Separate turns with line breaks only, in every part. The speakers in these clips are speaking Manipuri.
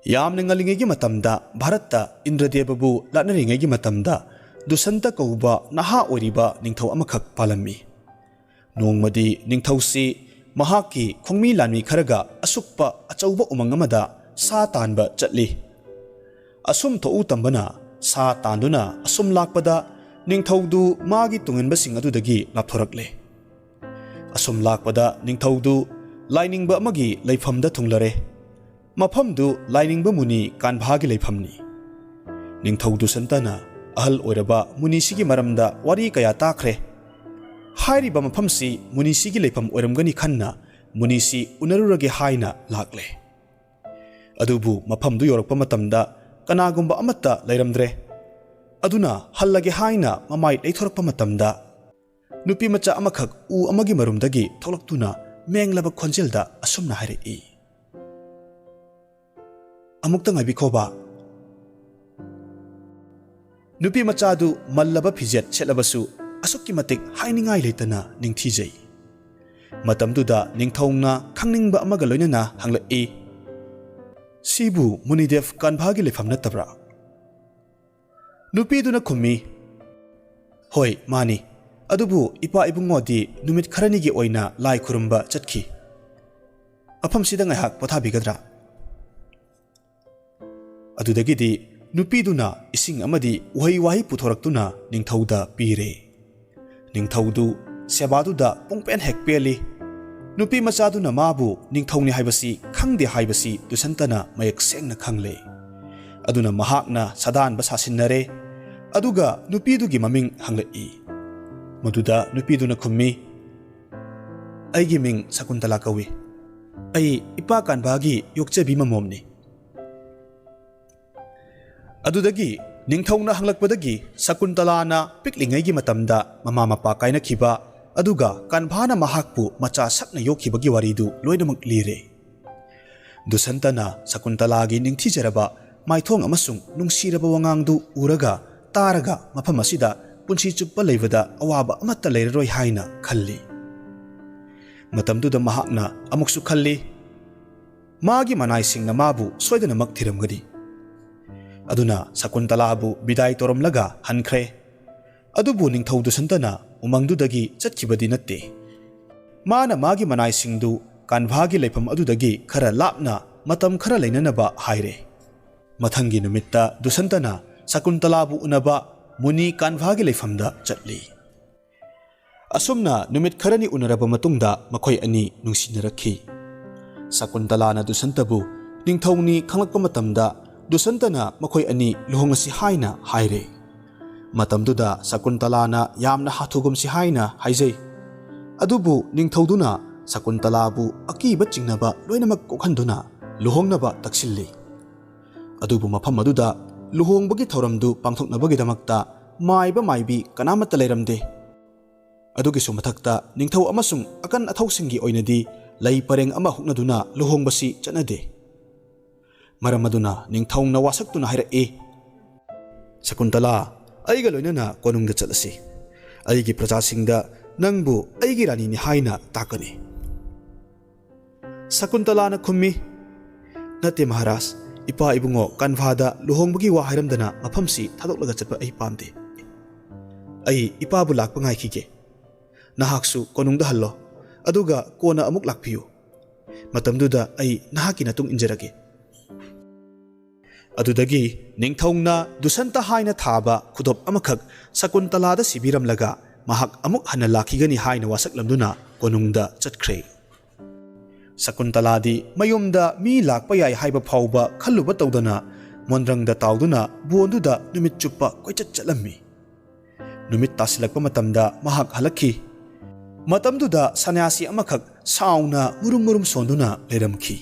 ꯌꯥꯝꯅ ꯉꯜꯂꯤꯉꯩꯒꯤ ꯃꯇꯝꯗ ꯚꯥꯔꯠꯇ ꯏꯟꯗ꯭ꯔꯗꯦꯕꯕꯨ ꯂꯥꯠꯅꯔꯤꯉꯩꯒꯤ ꯃꯇꯝꯗ ꯗꯨꯁꯟꯇ ꯀꯧꯕ ꯅꯍꯥ ꯑꯣꯏꯔꯤꯕ ꯅꯤꯡꯊꯧ ꯑꯃꯈꯛ ꯄꯥꯜꯂꯝꯃꯤ꯫ ꯅꯣꯡꯃꯗꯤ ꯅꯤꯡꯊꯧꯁꯤ ꯃꯍꯥꯛꯀꯤ ꯈꯣꯡꯃꯤ ꯂꯥꯟꯃꯤ ꯈꯔꯒ ꯑꯁꯨꯛꯄ ꯑꯆꯧꯕ ꯎꯃꯪ ꯑꯃꯗ ꯁꯥ ꯇꯥꯟꯕ ꯆꯠꯂꯤ꯫ ꯑꯁꯨꯝ ꯊꯣꯛꯎ ꯇꯝꯕꯅ ꯁꯥ ꯇꯥꯟꯗꯨꯅ ꯑꯁꯨꯝ ꯂꯥꯛꯄꯗ ꯅꯤꯡꯊꯧꯗꯨ ꯃꯥꯒꯤ ꯇꯨꯡꯏꯟꯕꯁꯤꯡ ꯑꯗꯨꯗꯒꯤ ꯂꯥꯞꯊꯣꯔꯛꯂꯦ꯫ ꯑꯁꯨꯝ ꯂꯥꯛꯄꯗ ꯅꯤꯡꯊꯧꯗꯨ ꯂꯥꯏꯅꯤꯡꯕ ꯑꯃꯒꯤ ꯂꯩꯐꯝꯗ ꯊꯨꯡꯂꯔꯦ꯫ ꯃꯐꯝꯗꯨ ꯂꯥꯏꯅꯤꯡꯕ ꯃꯨꯅꯤ ꯀꯥꯟꯚꯥꯒꯤ ꯂꯩꯐꯝꯅꯤ꯫ ꯅꯤꯡꯊꯧ ꯗꯨꯁꯟꯇꯅ ꯑꯍꯜ ꯑꯣꯏꯔꯕ ꯃꯨꯅꯤꯁꯤꯒꯤ ꯃꯔꯝꯗ ꯋꯥꯔꯤ ꯀꯌꯥ ꯇꯥꯈ꯭ꯔꯦ꯫ ꯍꯥꯏꯔꯤꯕ ꯃꯐꯝꯁꯤ ꯃꯨꯅꯤꯁꯤꯒꯤ ꯂꯩꯐꯝ ꯑꯣꯏꯔꯝꯒꯅꯤ ꯈꯟꯅ ꯃꯨꯅꯤꯁꯤ ꯎꯅꯔꯨꯔꯒꯦ ꯍꯥꯏꯅ ꯂꯥꯛꯂꯦ꯫ ꯑꯗꯨꯕꯨ ꯃꯐꯝꯗꯨ ꯌꯧꯔꯛꯄ ꯃꯇꯝꯗ ꯀꯅꯥꯒꯨꯝꯕ ꯑꯃꯠꯇ ꯂꯩꯔꯝꯗ꯭ꯔꯦ꯫ ꯑꯗꯨꯅ ꯍꯜꯂꯒꯦ ꯍꯥꯏꯅ ꯃꯃꯥꯏ ꯂꯩꯊꯣꯔꯛꯄ ꯃꯇꯝꯗ ꯅꯨꯄꯤ ꯃꯆꯥ ꯑꯃꯈꯛ ꯎ ꯑꯃꯒꯤ ꯃꯔꯨꯝꯗꯒꯤ ꯊꯣꯛꯂꯛꯇꯨꯅ ꯃꯦꯡꯂꯕ ꯈꯣꯟꯖꯦꯜꯗ ꯑꯁꯨꯝꯅ ꯍꯥꯏꯔꯛꯏ, "ꯑꯃꯨꯛꯇ ꯉꯥꯏꯕꯤꯈꯣꯕ." ꯅꯨꯄꯤ ꯃꯆꯥꯗꯨ ꯃꯜꯂꯕ ꯐꯤꯖꯦꯠ ꯁꯦꯠꯂꯕꯁꯨ ꯑꯁꯨꯛꯀꯤ ꯃꯇꯤꯛ ꯍꯥꯏꯅꯤꯡꯉꯥꯏ ꯂꯩꯇꯅ ꯅꯤꯡꯊꯤꯖꯩ꯫ ꯃꯇꯝꯗꯨꯗ ꯅꯤꯡꯊꯧꯅ ꯈꯪꯅꯤꯡꯕ ꯑꯃꯒ ꯂꯣꯏꯅꯅ ꯍꯪꯂꯛꯏ, "ꯁꯤꯕꯨ ꯃꯨꯅꯤꯗꯦꯕ ꯀꯥꯟꯚꯥꯒꯤ ꯂꯩꯐꯝ ꯅꯠꯇꯕ꯭ꯔꯥ?" ꯅꯨꯄꯤꯗꯨꯅ ꯈꯨꯝꯃꯤ, "ꯍꯣꯏ ꯃꯥꯅꯤ, ꯑꯗꯨꯕꯨ ꯏꯄꯥ ꯏꯕꯨꯡꯉꯣꯗꯤ ꯅꯨꯃꯤꯠ ꯈꯔꯅꯤꯒꯤ ꯑꯣꯏꯅ ꯂꯥꯏ ꯈꯨꯔꯨꯝꯕ ꯆꯠꯈꯤ꯫ ꯃꯐꯝꯁꯤꯗ ꯉꯥꯏꯍꯥꯛ ꯄꯣꯊꯥꯕꯤꯒꯗ꯭ꯔꯥ?" ꯑꯗꯨꯗꯒꯤꯗꯤ ꯅꯨꯄꯤꯗꯨꯅ ꯏꯁꯤꯡ ꯑꯃꯗꯤ ꯎꯍꯩ ꯋꯥꯍꯩ ꯄꯨꯊꯣꯔꯛꯇꯨꯅ ꯅꯤꯡꯊꯧꯗ ꯄꯤꯔꯦ꯫ ꯅꯤꯡꯊꯧꯗꯨ ꯁꯦꯕꯥꯗꯨꯗ ꯄꯨꯡꯄꯦꯟ ꯍꯦꯛ ꯄꯦꯜꯂꯤ꯫ ꯅꯨꯄꯤ ꯃꯆꯥꯗꯨꯅ ꯃꯥꯕꯨ ꯅꯤꯡꯊꯧꯅꯤ ꯍꯥꯏꯕꯁꯤ ꯈꯪꯗꯦ ꯍꯥꯏꯕꯁꯤ ꯗꯨꯁꯟꯇꯅ ꯃꯌꯦꯛ ꯁꯦꯡꯅ ꯈꯪꯂꯦ꯫ ꯑꯗꯨꯅ ꯃꯍꯥꯛꯅ ꯁꯥꯗꯥꯟꯕ ꯁꯥꯁꯤꯟꯅꯔꯦ꯫ ꯑꯗꯨꯒ ꯅꯨꯄꯤꯗꯨꯒꯤ ꯃꯃꯤꯡ ꯍꯪꯂꯛꯏ꯫ ꯃꯗꯨꯗ ꯅꯨꯄꯤꯗꯨꯅ ꯈꯨꯝꯃꯤ, "ꯑꯩꯒꯤ ꯃꯤꯡ ꯁꯀꯨꯟꯇꯂꯥ ꯀꯧꯏ꯫ ꯑꯩ ꯏꯄꯥ ꯀꯥꯟꯚꯥꯒꯤ ꯌꯣꯛꯆꯕꯤ ꯃꯃꯣꯝꯅꯤ." ꯑꯗꯨꯗꯒꯤ ꯅꯤꯡꯊꯧꯅ ꯍꯪꯂꯛꯄꯗꯒꯤ ꯁꯀꯨꯟꯇꯂꯥꯅ ꯄꯤꯛꯂꯤꯉꯩꯒꯤ ꯃꯇꯝꯗ ꯃꯃꯥ ꯃꯄꯥ ꯀꯥꯏꯅꯈꯤꯕ ꯑꯗꯨꯒ ꯀꯥꯟꯚꯥꯅ ꯃꯍꯥꯛꯄꯨ ꯃꯆꯥ ꯁꯛꯅ ꯌꯣꯛꯈꯤꯕꯒꯤ ꯋꯥꯔꯤꯗꯨ ꯂꯣꯏꯅꯃꯛ ꯂꯤꯔꯦ꯫ ꯗꯨꯁꯟꯇꯅ ꯁꯀꯨꯟꯇꯂꯥꯒꯤ ꯅꯤꯡꯊꯤꯖꯔꯕ ꯃꯥꯏꯊꯣꯡ ꯑꯃꯁꯨꯡ ꯅꯨꯡꯁꯤꯔꯕ ꯋꯥꯉꯥꯡꯗꯨ ꯎꯔꯒ ꯇꯥꯔꯒ ꯃꯐꯝ ꯑꯁꯤꯗ ꯄꯨꯟꯁꯤ ꯆꯨꯞꯄ ꯂꯩꯕꯗ ꯑꯋꯥꯕ ꯑꯃꯠꯇ ꯂꯩꯔꯔꯣꯏ ꯍꯥꯏꯅ ꯈꯜꯂꯤ꯫ ꯃꯇꯝꯗꯨꯗ ꯃꯍꯥꯛꯅ ꯑꯃꯨꯛꯁꯨ ꯈꯜꯂꯤ, ꯃꯥꯒꯤ ꯃꯅꯥꯏꯁꯤꯡꯅ ꯃꯥꯕꯨ ꯁꯣꯏꯗꯅꯃꯛ ꯊꯤꯔꯝꯒꯅꯤ꯫ ꯑꯗꯨꯅ ꯁꯀꯨꯟꯇꯂꯥꯕꯨ ꯕꯤꯗꯥꯏ ꯇꯧꯔꯝꯂꯒ ꯍꯟꯈ꯭ꯔꯦ꯫ ꯑꯗꯨꯕꯨ ꯅꯤꯡꯊꯧ ꯗꯨꯁꯟꯇꯅ ꯎꯃꯪꯗꯨꯗꯒꯤ ꯆꯠꯈꯤꯕꯗꯤ ꯅꯠꯇꯦ꯫ ꯃꯥꯅ ꯃꯥꯒꯤ ꯃꯅꯥꯏꯁꯤꯡꯗꯨ ꯀꯥꯟꯚꯥꯒꯤ ꯂꯩꯐꯝ ꯑꯗꯨꯗꯒꯤ ꯈꯔ ꯂꯥꯞꯅ ꯃꯇꯝ ꯈꯔ ꯂꯩꯅꯅꯕ ꯍꯥꯏꯔꯦ꯫ ꯃꯊꯪꯒꯤ ꯅꯨꯃꯤꯠꯇ ꯗꯨꯁꯟꯇꯅ ꯁꯀꯨꯟꯇꯂꯥꯕꯨ ꯎꯅꯕ ꯃꯨꯅꯤ ꯀꯥꯟꯚꯥꯒꯤ ꯂꯩꯐꯝꯗ ꯆꯠꯂꯤ꯫ ꯑꯁꯨꯝꯅ ꯅꯨꯃꯤꯠ ꯈꯔꯅꯤ ꯎꯅꯔꯕ ꯃꯇꯨꯡꯗ ꯃꯈꯣꯏ ꯑꯅꯤ ꯅꯨꯡꯁꯤꯅꯔꯛꯈꯤ꯫ ꯁꯀꯨꯟꯇꯂꯥꯅ ꯗꯨꯁꯟꯇꯕꯨ ꯅꯤꯡꯊꯧꯅꯤ ꯈꯪꯂꯛꯄ ꯃꯇꯝꯗ ꯗꯨꯁꯟꯇꯅ ꯃꯈꯣꯏ ꯑꯅꯤ ꯂꯨꯍꯣꯡꯉꯁꯤ ꯍꯥꯏꯅ ꯍꯥꯏꯔꯦ꯫ ꯃꯇꯝꯗꯨꯗ ꯁꯀꯨꯟꯇꯂꯥꯅ ꯌꯥꯝꯅ ꯍꯥꯊꯨꯒꯨꯝꯁꯤ ꯍꯥꯏꯅ ꯍꯥꯏꯖꯩ꯫ ꯑꯗꯨꯕꯨ ꯅꯤꯡꯊꯧꯗꯨꯅ ꯁꯀꯨꯟꯇꯂꯥꯕꯨ ꯑꯀꯤꯕ ꯆꯤꯡꯅꯕ ꯂꯣꯏꯅꯃꯛ ꯀꯣꯛꯍꯟꯗꯨꯅ ꯂꯨꯍꯣꯡꯅꯕ ꯇꯛꯁꯤꯜꯂꯤ꯫ ꯑꯗꯨꯕꯨ ꯃꯐꯝ ꯑꯗꯨꯗ ꯂꯨꯍꯣꯡꯕꯒꯤ ꯊꯧꯔꯝꯗꯨ ꯄꯥꯡꯊꯣꯛꯅꯕꯒꯤꯗꯃꯛꯇ ꯃꯥꯏꯕ ꯃꯥꯏꯕꯤ ꯀꯅꯥꯃꯠꯇ ꯂꯩꯔꯝꯗꯦ꯫ ꯑꯗꯨꯒꯤꯁꯨ ꯃꯊꯛꯇ ꯅꯤꯡꯊꯧ ꯑꯃꯁꯨꯡ ꯑꯀꯟ ꯑꯊꯧꯁꯤꯡꯒꯤ ꯑꯣꯏꯅꯗꯤ ꯂꯩ ꯄꯔꯦꯡ ꯑꯃ ꯍꯨꯛꯅꯗꯨꯅ ꯂꯨꯍꯣꯡꯕꯁꯤ ꯆꯠꯅꯗꯦ꯫ ꯃꯔꯝ ꯑꯗꯨꯅ ꯅꯤꯡꯊꯧꯅ ꯋꯥꯁꯛꯇꯨꯅ ꯍꯥꯏꯔꯛꯏ, "ꯁꯀꯨꯟꯇꯂꯥ, ꯑꯩꯒ ꯂꯣꯏꯅꯅ ꯀꯣꯅꯨꯡꯗ ꯆꯠꯂꯁꯤ꯫ ꯑꯩꯒꯤ ꯄ꯭ꯔꯖꯥꯁꯤꯡꯗ ꯅꯪꯕꯨ ꯑꯩꯒꯤ ꯔꯥꯅꯤꯅꯤ ꯍꯥꯏꯅ ꯇꯥꯛꯀꯅꯤ." ꯁꯀꯨꯟꯇꯂꯥꯅ ꯈꯨꯝꯃꯤ, "ꯅꯠꯇꯦ ꯃꯍꯥꯔꯥꯖ, ꯏꯄꯥ ꯏꯕꯨꯡꯉꯣ ꯀꯥꯟꯚꯥꯗ ꯂꯨꯍꯣꯡꯕꯒꯤ ꯋꯥ ꯍꯥꯏꯔꯝꯗꯅ ꯃꯐꯝꯁꯤ ꯊꯥꯗꯣꯛꯂꯒ ꯆꯠꯄ ꯑꯩ ꯄꯥꯝꯗꯦ꯫ ꯑꯩ ꯏꯄꯥꯕꯨ ꯂꯥꯛꯄ ꯉꯥꯏꯈꯤꯒꯦ꯫ ꯅꯍꯥꯛꯁꯨ ꯀꯣꯅꯨꯡꯗ ꯍꯜꯂꯣ, ꯑꯗꯨꯒ ꯀꯣꯟꯅ ꯑꯃꯨꯛ ꯂꯥꯛꯄꯤꯌꯨ꯫ ꯃꯇꯝꯗꯨꯗ ꯑꯩ ꯅꯍꯥꯛꯀꯤ ꯃꯇꯨꯡ ꯏꯟꯖꯔꯒꯦ." ꯑꯗꯨꯗꯒꯤ ꯅꯤꯡꯊꯧꯅ ꯗꯨꯁꯟꯇ ꯍꯥꯏꯅ ꯊꯥꯕ ꯈꯨꯗꯣꯞ ꯑꯃꯈꯛ ꯁꯀꯨꯟꯇꯂꯥꯗ ꯁꯤꯕꯤꯔꯝꯂꯒ ꯃꯍꯥꯛ ꯑꯃꯨꯛ ꯍꯟꯅ ꯂꯥꯛꯈꯤꯒꯅꯤ ꯍꯥꯏꯅ ꯋꯥꯁꯛꯂꯝꯗꯨꯅ ꯀꯣꯅꯨꯡꯗ ꯆꯠꯈ꯭ꯔꯦ꯫ ꯁꯀꯨꯟꯇꯂꯥꯗꯤ ꯃꯌꯨꯝꯗ ꯃꯤ ꯂꯥꯛꯄ ꯌꯥꯏ ꯍꯥꯏꯕ ꯐꯥꯎꯕ ꯈꯜꯂꯨꯕ ꯇꯧꯗꯅ ꯃꯣꯟꯗ꯭ꯔꯪꯗ ꯇꯥꯎꯗꯨꯅ ꯕꯣꯟꯗꯨꯗ ꯅꯨꯃꯤꯠ ꯆꯨꯞꯄ ꯀꯣꯏꯆꯠ ꯆꯠꯂꯝꯃꯤ꯫ ꯅꯨꯃꯤꯠ ꯇꯥꯁꯤꯜꯂꯛꯄ ꯃꯇꯝꯗ ꯃꯍꯥꯛ ꯍꯜꯂꯛꯈꯤ꯫ ꯃꯇꯝꯗꯨꯗ ꯁꯟꯅ꯭ꯌꯥꯁꯤ ꯑꯃꯈꯛ ꯁꯥꯎꯅ ꯃꯨꯔꯨꯝ ꯃꯨꯔꯨꯝ ꯁꯣꯟꯗꯨꯅ ꯂꯩꯔꯝꯈꯤ꯫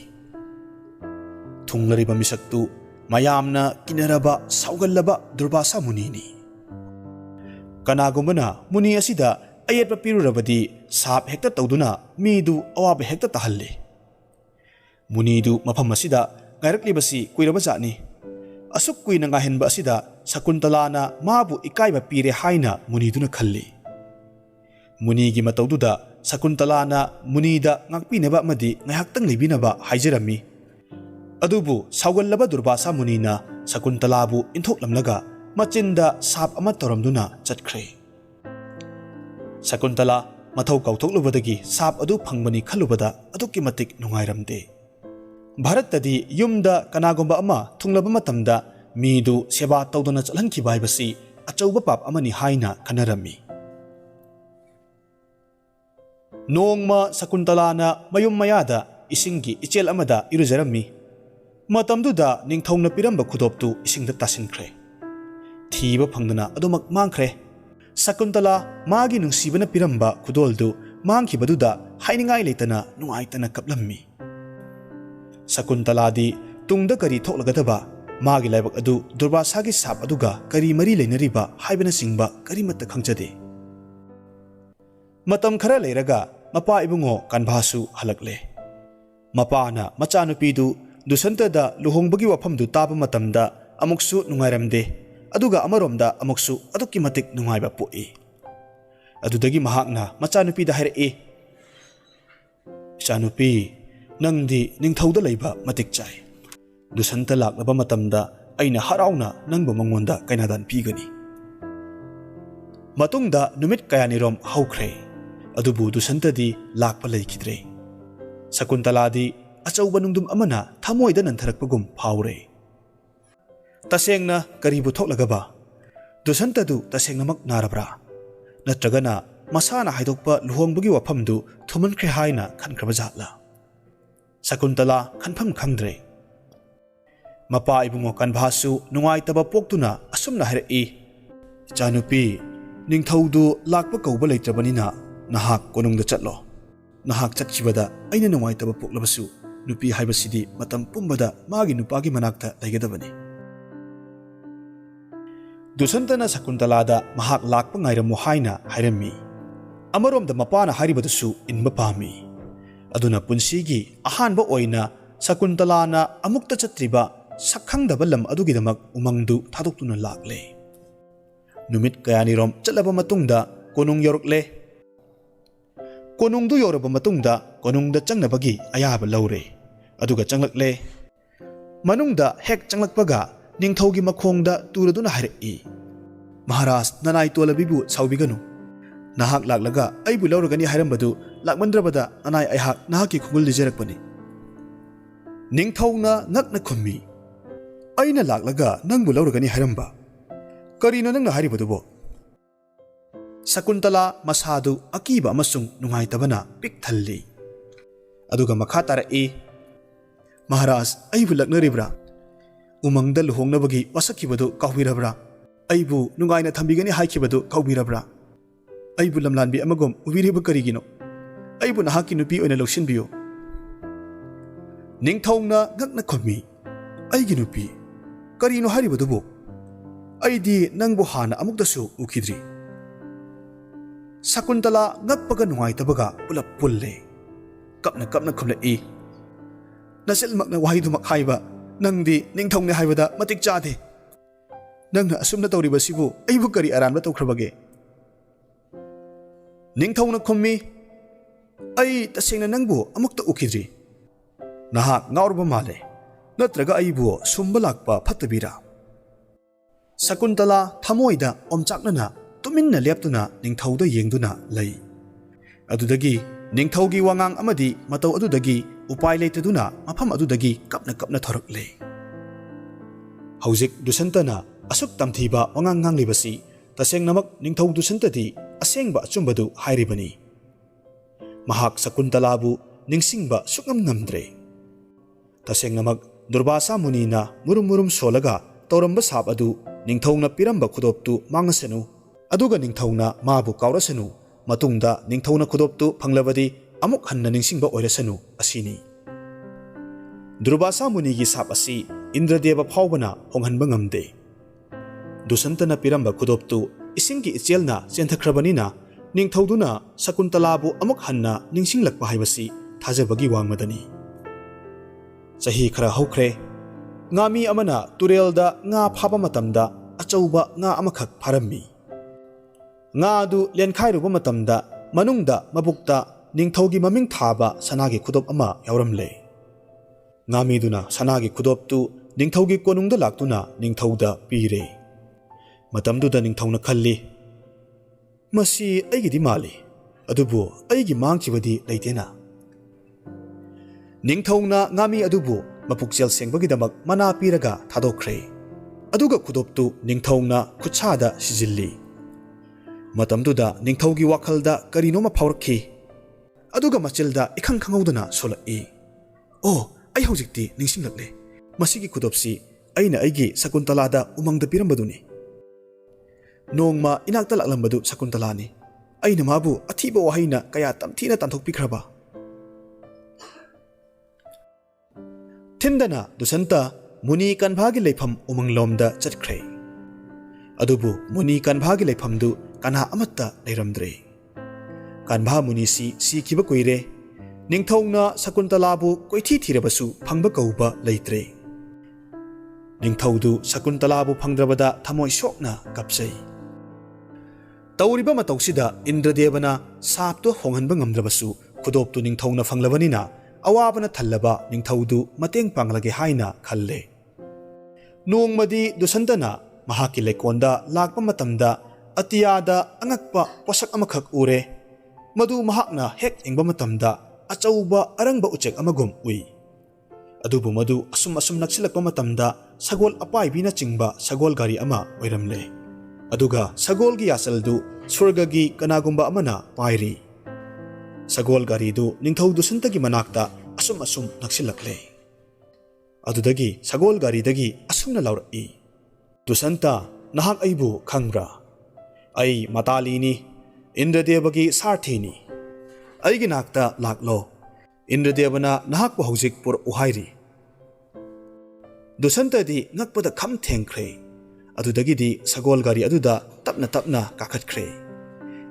ꯊꯨꯡꯂꯔꯤꯕ ꯃꯤꯁꯛꯇꯨ ꯃꯌꯥꯝꯅ ꯀꯤꯅꯔꯕ ꯁꯥꯎꯒꯜꯂꯕ ꯗꯨꯔꯚꯥꯁꯥ ꯃꯨꯅꯤꯅꯤ꯫ ꯀꯅꯥꯒꯨꯝꯕꯅ ꯃꯨꯅꯤ ꯑꯁꯤꯗ ꯑꯌꯦꯠꯄ ꯄꯤꯔꯨꯔꯕꯗꯤ ꯁꯥꯞ ꯍꯦꯛꯇ ꯇꯧꯗꯨꯅ ꯃꯤꯗꯨ ꯑꯋꯥꯕ ꯍꯦꯛꯇ ꯇꯥꯍꯜꯂꯤ꯫ ꯃꯨꯅꯤꯗꯨ ꯃꯐꯝ ꯑꯁꯤꯗ ꯉꯥꯏꯔꯛꯂꯤꯕꯁꯤ ꯀꯨꯏꯔꯕꯖꯥꯠꯅꯤ꯫ ꯑꯁꯨꯛ ꯀꯨꯏꯅ ꯉꯥꯏꯍꯟꯕ ꯑꯁꯤꯗ ꯁꯀꯨꯟꯇꯂꯥꯅ ꯃꯥꯕꯨ ꯏꯀꯥꯏꯕ ꯄꯤꯔꯦ ꯍꯥꯏꯅ ꯃꯨꯅꯤꯗꯨꯅ ꯈꯜꯂꯤ꯫ ꯃꯨꯅꯤꯒꯤ ꯃꯇꯧꯗꯨꯗ ꯁꯀꯨꯟꯇꯂꯥꯅ ꯃꯨꯅꯤꯗ ꯉꯥꯛꯄꯤꯅꯕ ꯑꯃꯗꯤ ꯉꯥꯏꯍꯥꯛꯇꯪ ꯂꯩꯕꯤꯅꯕ ꯍꯥꯏꯖꯔꯝꯃꯤ꯫ Adubu saugalaba Durbasa Munina Shakuntalabu inthoklamlaga machinda sap ama toramduna chatkre. Shakuntala mathau kauthoklubadagi sap adu phangbani khalubada adukki matik nungairamde. Bharatadi yumda kanagomba ama thunglaba matamda midu seba tawduna chalhankiba haibasi achauba pap amani haina khanarami. Nongma Shakuntalana mayum mayada isingi ichel amada irujarami. Matamduda ningthongna piramba khudoptu isingda tasinkre. Thiba phangdana adumak mangkhre. Shakuntala magi nungsibana piramba khudoldu mangkhibaduda hainingai leitana nungaitana kaplammi. Shakuntaladi tungda kari thoklagadaba magi laibak adu Durbasagi sap aduga kari mari leinariba haibana singba kari matta khangjade. Matam khara leiraga mapa ibungo kanbhasu halakle. Mapana machanupidu Dusantada luhongbagi wafamdu taba matamda amuksu nungairamde aduga amaromda amuksu adukki matik nungaiba poi. Adudagi mahakna machanupida hairee. Ichanupi nangdi ningthauda leiba matik chai. Dusanta laklaba matamda aina harauna nangbu mangonda kainadan pigani. Matungda numit kayanirom haukre. Adubu dusantadi lakpa leikidre. Shakuntaladi achauba nungdum amana thamoida nantharakpagum phaure. Tasengna karibu thoklagaba dusantadu tasengnamak narabra natragana masana haidokpa luhongbagi wafamdu thumankhre haina khankraba jatla. Shakuntala khanpham khangdre. Mapa ibungo kanbhasu nungaitaba poktuna asumna hairei. Ichanupi ningthaudu lakpa kauba leitrabanina nahak konungda chatlo. Nahak chatkibada aina nungaitaba poklabasu nupi haibasidi matam pumbada magi nupagi manakta laigadabani. Dusantana Shakuntalada mahak lakpa ngairamu haina hairami. Amaromda mapana hairibadusu inba pami. Aduna punsigi ahanba oina Shakuntalana amukta chatriba sakhangdaba lam adugidamak umangdu thadoktuna lakle. Numit kayanirom chatlaba matungda konung yorokle. Konungdu yoraba matungda konungda changnabagi ayaba laure. Aduga changlakle. Manungda hek changlakpaga ningthaugi makhongda turaduna hairei. Maharaj nanai tolabibu saubiganu. Nahak laklaga aibu lauragani hairambadu lakmandrabada nanai aihak nahaki khungul lijarakpani. Ningthauna ngakna khummi. Aina laklaga nangbu lauragani hairamba. Karino nangna hairibadubo. Shakuntala masadu akiba amasung nungaitabana pik thalli. Aduga makha tarai. Maharaj aibu laknaribra. Umangda luhongnabagi wasakibadu kahwirabra. Aibu nungaina thambigani haikibadu kahwirabra. Aibu lamlanbi amagom ubiriba karigino. Aibu nahaki nupi oina lawsinbiyo. Ningthauna ngakna khummi. Aigi nupi karino haribadubo. Aidi nangbu hana amukdasu ukidri. Shakuntala ngakpaga nungaitabaga pulap pulle. Kapna khumlai. Nasilmakna wahidumak haiba. Nangdi ningthongni haibada matik chade. Nangna asumna tawribasibu aibu kari aranba tawkhrabage. Ningthongna khummi. Ai tasengna nangbu amukta ukidri. Nahak ngaurba male. Natraga aibu sumba lakpa phattabira. Shakuntala thamoida omchaknana tuminna leptuna ningthauda yengduna lei. Adudagi ningthaugi wangang amadi matau adudagi upai leitaduna mafam adudagi kapna thorakle. Haujik dusantana asuk tamthiba wangang nganglibasi tasengnamak ningthau dusantadi asengba achumbadu hairibani. Mahak Shakuntalabu ningsingba sukngam ngamdre. Tasengnamak Durbasa munina murum solaga tawramba sap adu ningthauna piramba khudoptu mangasanu. Aduga ningthauna mabu kaurasanu. Matungda ningthauna khudoptu phanglabadi amuk hanna ningsingba oirasanu asini. Durbasa munigi sap asi Indradeva phawbana honghanba ngamde. Dusantana piramba khudoptu isingi ichelna chenthakhrabani ningthauduna Shakuntalabu amuk hanna ningsinglakpa haibasi thajabagi wangmadani. Sahi khara haukhre. Ngami amana turelda nga phaba matamda achauba nga amakhak pharammi. Nga adu lenkhairuba matamda manungda mabukta ningthaugi maming thaba sanagi khudop ama yauramle. Ngamiduna sanagi khudoptu ningthaugi konungda laktuna ningthauda pire. Matamduda ningthauna khalli. Masi aigidi mali. Adubu aigi mangchibadi leitena. Ningthauna ngami adubu mapukchel sengbagidamak mana piraga thadokre. Aduga khudoptu ningthauna khutchada sijilli. Matamduda ningthaugi wakhalda karinoma phawrakhi. Aduga machilda ikhang khangaudana solai. Oh, ai hojikti ningsinglakle. Masigi khudopsi aina aigi Shakuntalada umangda pirambaduni. Nongma inakta laklambadu Shakuntalani. Aina mabu athiba wahaina kaya tamthina tanthokpikhraba. Tindana dusanta muni kanbhagi leifam umanglomda chatkre. Adubu muni kanbhagi leifamdu kanha amatta leiramdre. Kanbha muni si kiba koire. Ningthauna Shakuntalabu koithi thirabasu phangba kauba leitre. Ningthaudu Shakuntalabu phangdrabada thamoi sokna kapsai. Tauriba matausida Indradevana sapto honghanba ngamdrabasu khudoptu ningthauna phanglabanina awabana thallaba ningthaudu mateng panglage haina khalle. Nongmadi dusantana mahaki lekonda lakpa matamda atiyada angakpa posak amakhak ure. Madu mahakna hek engba matamda achauba arangba uchek amagum ui. Adubu madu asum naksilakpa matamda sagol apaibina chingba sagol gari ama oiramle. Aduga sagolgi yasaldu surgagi kanagumba amana pairi. Sagol gari du ningthaudu santagi manakta asum naksilakle. Adudagi sagol gari dagi asumna laurai. Dusanta nahak aibu khangra. Ai matalini Indradevagi sarthini. Aigi nakta laklo. Indradevana nahakpa hojik pur uhairi. Dusanta di ngakpada kham thengkre. Adudagi di sagol gari aduda tapna kakhatkre.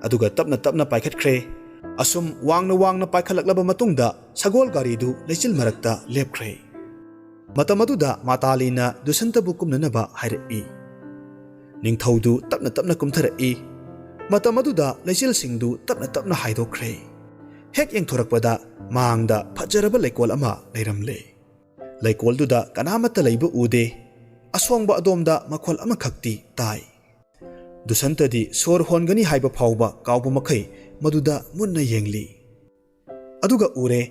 Aduga tapna paikhatkre. Asum wangna paikhallaklaba matungda sagol gari du leichil marakta lepkre. Matamaduda matalina dusantabu kumnanaba hairai. Ningthaudu tapna kumtharai. Matamaduda leichil singdu tapna haidokre. Hek yengthorakpada mangda phajaraba leikol ama leiramle. Leikolduda kanamata leiba ude. Aswangba adomda makhol ama khakti tai. Dusantadi sor hongani haiba phawba kawba makhai maduda munna yengli. Aduga ure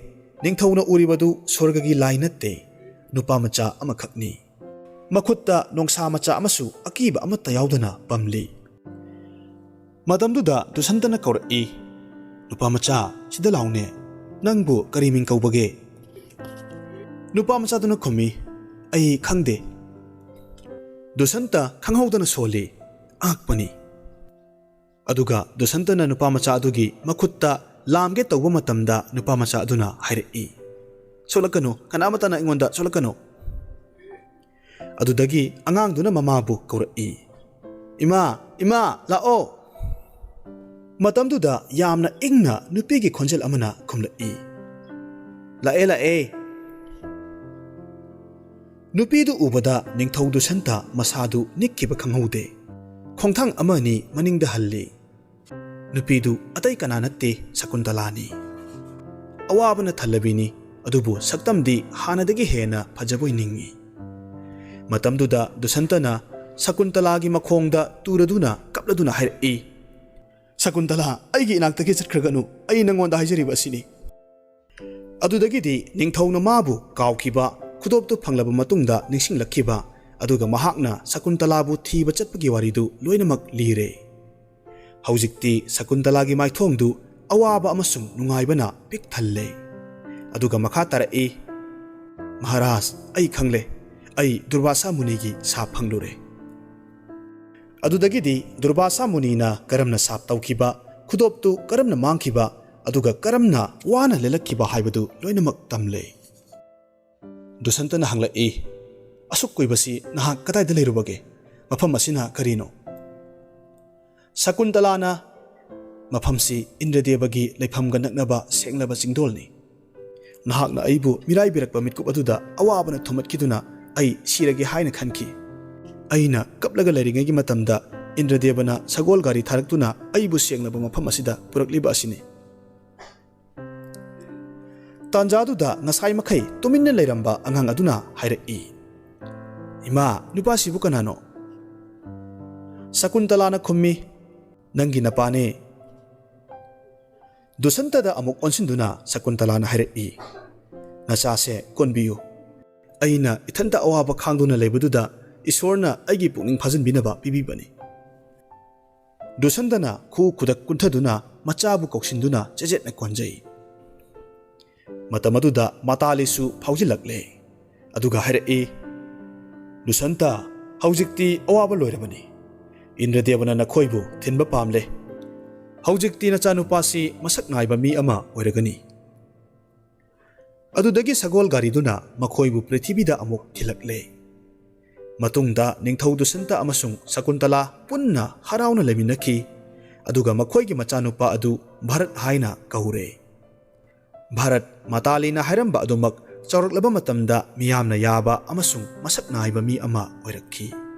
ningthauna uribadu sorgagi lai natte nupa macha ama khakni. Makhutta nongsa macha amasu akiba amatta yaudana pamli. Madamduda dusantana kaurai. Nupa macha sida laune nangbu kariming kaubage. Nupa macha duna khumi ai khangde. Dusanta khanghaudana soli akpani. Aduga dusantana nupa macha adugi makhutta lamge tawba matamda nupa macha aduna hairai. Solakano kanamatana ingonda solakano. Adudagi angangduna mamabu kaurai. Ima lao. Matamduda yamna ingna nupigi khonjel amana khumlai. Lae. Nupidu ubada ningthaudu santa masadu nikkiba khanghaude. Khongthang amani maningda halli. Nupidu atai kana natte Shakuntalani. Awabana thallabini adubu saktamdi hanadagi hena phajaboi ningi. Matamduda dusantana Shakuntalagi makhongda turaduna kapladuna hairai. Shakuntala aigi inaktagi chatkraganu ai nangonda haijariba asini. Adudagidi ningthauna mabu kawkiba khudoptu phanglaba matungda ningsinglakhiba aduga mahakna Shakuntalabu thiba chatpagi waridu loinamak lire. Haujikti Shakuntalagi maithongdu awaba amasung nungaibana pik thalle. Aduga makha tarai. Maharaj ai khangle ai Durvasa munigi sa phanglure. Adudagidi Durvasa munina karamna sap tawkiba khudoptu karamna mangkiba aduga karamna wana lelakkiba haibadu loinamak tamle. Dusantana hanglai. Asuk kuibasi nahak kataida leirubage mafam asina karino. Shakuntalana mafamsi Indradevagi leifamga naknaba senglaba chingdolni. Nahakna aibu mirai birakpa mitkup aduda awabana thumatkiduna ai sirage haina khanki. Aina kaplaga leiringagi matamda Indradevana sagol gari tharaktuna aibu senglaba mafam asida purakliba asini. Tanjaduda ngasai makai tuminna leiramba angang aduna hairaki. Ima, nupasibu kanano? Shakuntala na khummi, nangi napane. Dusantada amuk onsinduna Shakuntala na hairaki. Nasase konbiyu. Aina ithanta awaba khanduna leibaduda isorna aigi pukning phajinbinaba pibibani. Dusandana khu khudak kunthaduna machabu koksinduna chejetna konjai. Matamaduda matalisu phawjilakle. Aduga hairaki. Dusanta haujikti awaba loirabani. Indradevana nakhoibu thinba pamle. Haujikti nachanupasi masak naiba mi ama oiragani. Adudagi sagol gariduna makhoibu prithibida amuk thilakle. Matungda ningthau Dusanta amasung Shakuntala punna harauna leminaki. Aduga makhoigi machanupa adu Bharat haina kahure. Bharat matalina hairamba adumak chawraklaba matamda miyamna yaba amasung masak naiba mi ama oirakhi.